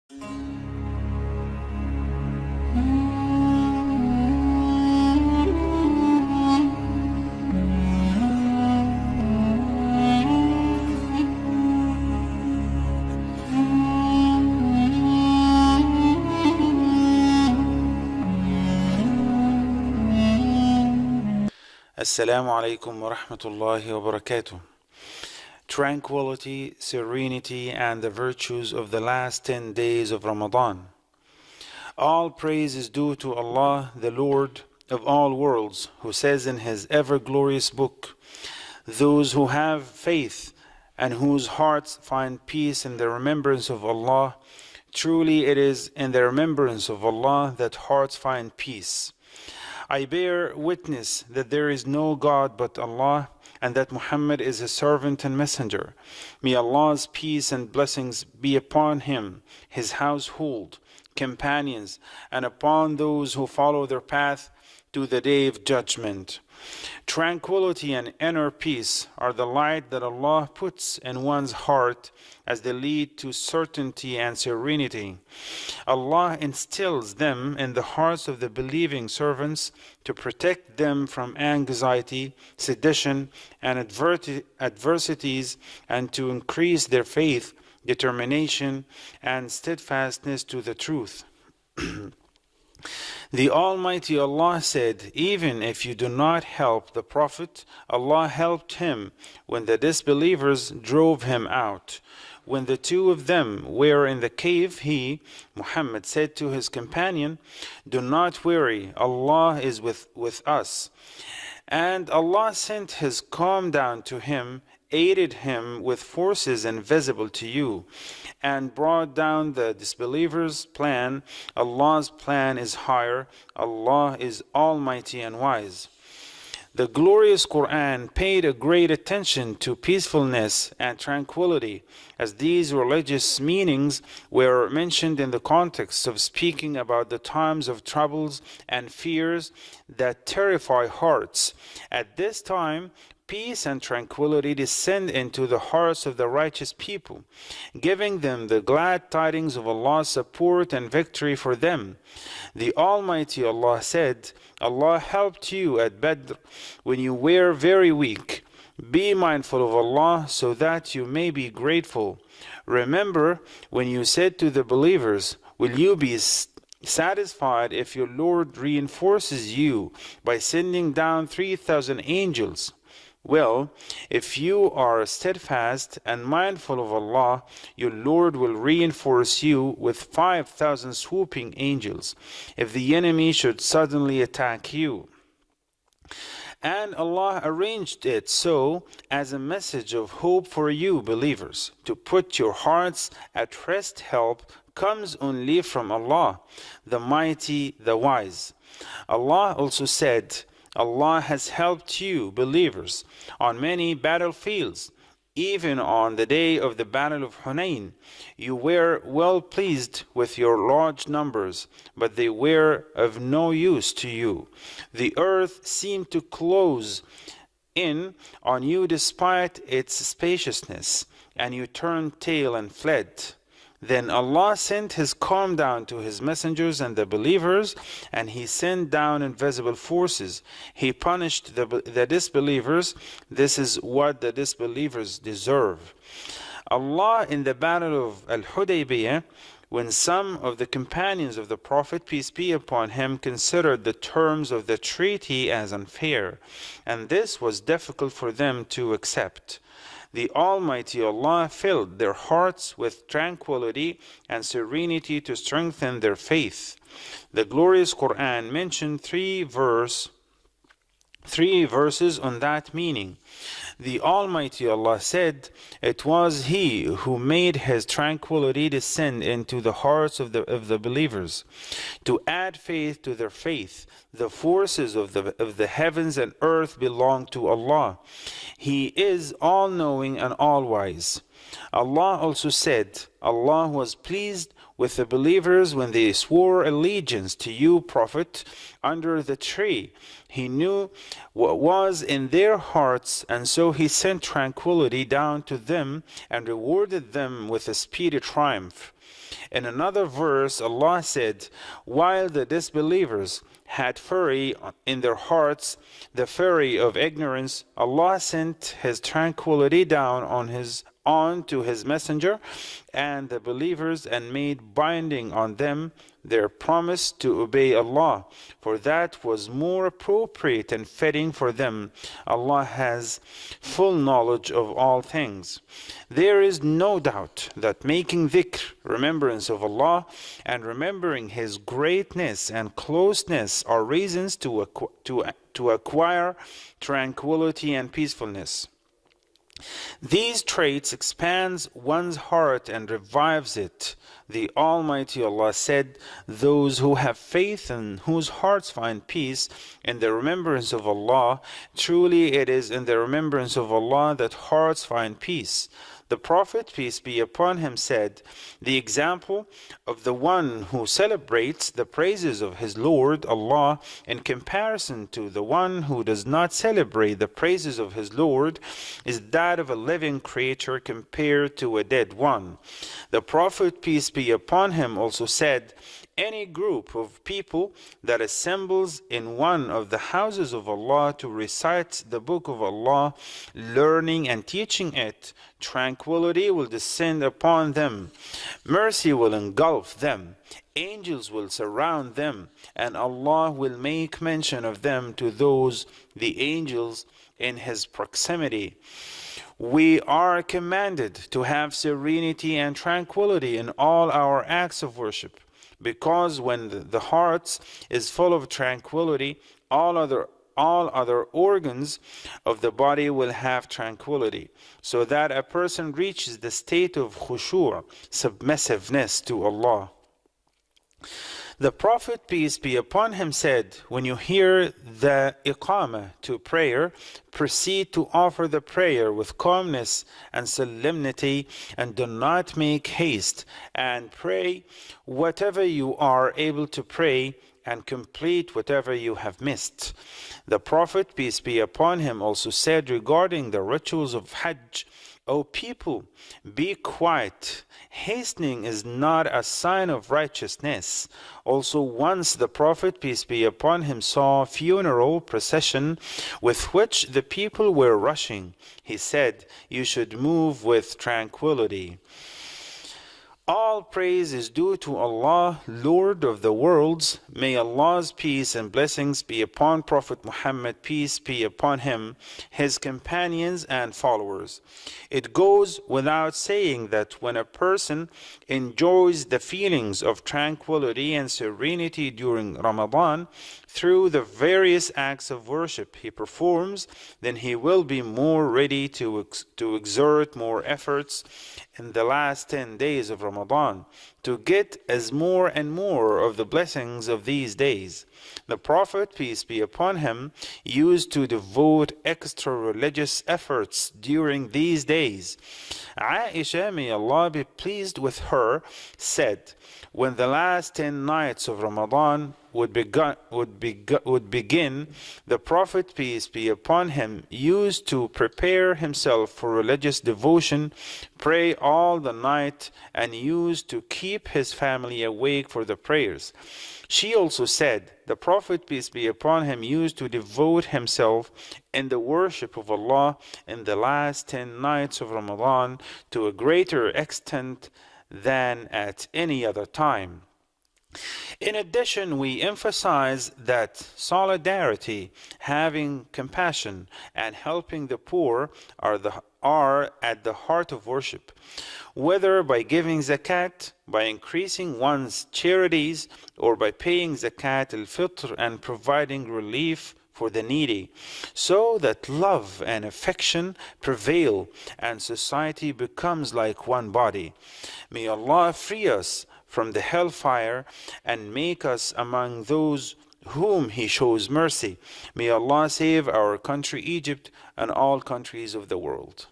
Assalamu alaikum wa rahmatullahi wa barakatuh. Tranquility, serenity, and the virtues of the last 10 days of Ramadan. All praise is due to Allah, the Lord of all worlds, who says in His ever-glorious book, "Those who have faith and whose hearts find peace in the remembrance of Allah, truly it is in the remembrance of Allah that hearts find peace. I bear witness that there is no God but Allah, and that Muhammad is His servant and messenger. May Allah's peace and blessings be upon him, his household, companions, and upon those who follow their path to the day of judgment." Tranquility and inner peace are the light that Allah puts in one's heart as they lead to certainty and serenity. Allah instills them in the hearts of the believing servants to protect them from anxiety, sedition, and adversities, and to increase their faith, determination, and steadfastness to the truth. The Almighty Allah said, "Even if you do not help the Prophet, Allah helped him when the disbelievers drove him out. When the two of them were in the cave, he, Muhammad, said to his companion, 'Do not worry, Allah is with us.' And Allah sent His calm down to him, aided him with forces invisible to you, and brought down the disbelievers' plan. Allah's plan is higher. Allah is almighty and wise." The glorious Quran paid a great attention to peacefulness and tranquility, as these religious meanings were mentioned in the context of speaking about the times of troubles and fears that terrify hearts. At this time, peace and tranquility descend into the hearts of the righteous people, giving them the glad tidings of Allah's support and victory for them. The Almighty Allah said, "Allah helped you at Badr when you were very weak. Be mindful of Allah so that you may be grateful. Remember when you said to the believers, 'Will you be satisfied if your Lord reinforces you by sending down 3,000 angels?' Well, if you are steadfast and mindful of Allah, your Lord will reinforce you with 5,000 swooping angels if the enemy should suddenly attack you." And Allah arranged it so as a message of hope for you believers, to put your hearts at rest. Help comes only from Allah, the mighty, the wise. Allah also said, "Allah has helped you, believers, on many battlefields. Even on the day of the battle of Hunain, you were well pleased with your large numbers, but they were of no use to you. The earth seemed to close in on you despite its spaciousness, and you turned tail and fled. Then Allah sent His calm down to His messengers and the believers, and He sent down invisible forces. He punished the disbelievers. This is what the disbelievers deserve." Allah, in the battle of Al-Hudaybiyah, when some of the companions of the Prophet, peace be upon him, considered the terms of the treaty as unfair, and this was difficult for them to accept, the Almighty Allah filled their hearts with tranquility and serenity to strengthen their faith. The glorious Quran mentioned three verses on that meaning. The Almighty Allah said, "It was He who made His tranquility descend into the hearts of the believers, to add faith to their faith. The forces of the heavens and earth belong to Allah. He is all-knowing and all-wise." Allah also said, "Allah was pleased with the believers when they swore allegiance to you, Prophet, under the tree. He knew what was in their hearts, and so He sent tranquility down to them and rewarded them with a speedy triumph. In another verse, Allah said, while the disbelievers had fury in their hearts, the fury of ignorance, Allah sent His tranquility down on to His messenger and the believers, and made binding on them their promise to obey Allah, for that was more appropriate and fitting for them. Allah has full knowledge of all things. There is no doubt that making dhikr, remembrance of Allah, and remembering His greatness and closeness are reasons to acquire tranquility and peacefulness. These traits expands one's heart and revives it. The Almighty Allah said, those who have faith and whose hearts find peace in the remembrance of Allah, truly it is in the remembrance of Allah that hearts find peace. The Prophet, peace be upon him, said, the example of the one who celebrates the praises of his Lord Allah in comparison to the one who does not celebrate the praises of his Lord is that of a living creature compared to a dead one. The Prophet, peace be upon him, also said, any group of people that assembles in one of the houses of Allah to recite the book of Allah, learning and teaching it, tranquility will descend upon them, mercy will engulf them, angels will surround them, and Allah will make mention of them to those, the angels, in His proximity. We are commanded to have serenity and tranquility in all our acts of worship, because when the heart is full of tranquility, all other organs of the body will have tranquility, so that a person reaches the state of khushu', submissiveness to Allah. The Prophet, peace be upon him, said, when you hear the iqamah to prayer, proceed to offer the prayer with calmness and solemnity, and do not make haste, and pray whatever you are able to pray, and complete whatever you have missed. The Prophet, peace be upon him, also said regarding the rituals of Hajj, O people, be quiet. Hastening is not a sign of righteousness. Also, once the Prophet, peace be upon him, saw a funeral procession with which the people were rushing. He said, you should move with tranquility. All praise is due to Allah, Lord of the worlds. May Allah's peace and blessings be upon Prophet Muhammad, peace be upon him, his companions and followers. It goes without saying that when a person enjoys the feelings of tranquility and serenity during Ramadan, through the various acts of worship he performs, then he will be more ready to exert more efforts in the last 10 days of Ramadan to get as more and more of the blessings of these days. The Prophet, peace be upon him, used to devote extra religious efforts during these days. Aisha, may Allah be pleased with her, said, when the last 10 nights of Ramadan would begin, the Prophet, peace be upon him, used to prepare himself for religious devotion, pray all the night, and used to keep his family awake for the prayers. She also said, the Prophet, peace be upon him, used to devote himself in the worship of Allah in the last 10 nights of Ramadan to a greater extent than at any other time. In addition, we emphasize that solidarity, having compassion, and helping the poor are at the heart of worship, whether by giving zakat, by increasing one's charities, or by paying zakat al-fitr and providing relief for the needy, so that love and affection prevail and society becomes like one body. May Allah free us from the hellfire and make us among those whom He shows mercy. May Allah save our country Egypt and all countries of the world.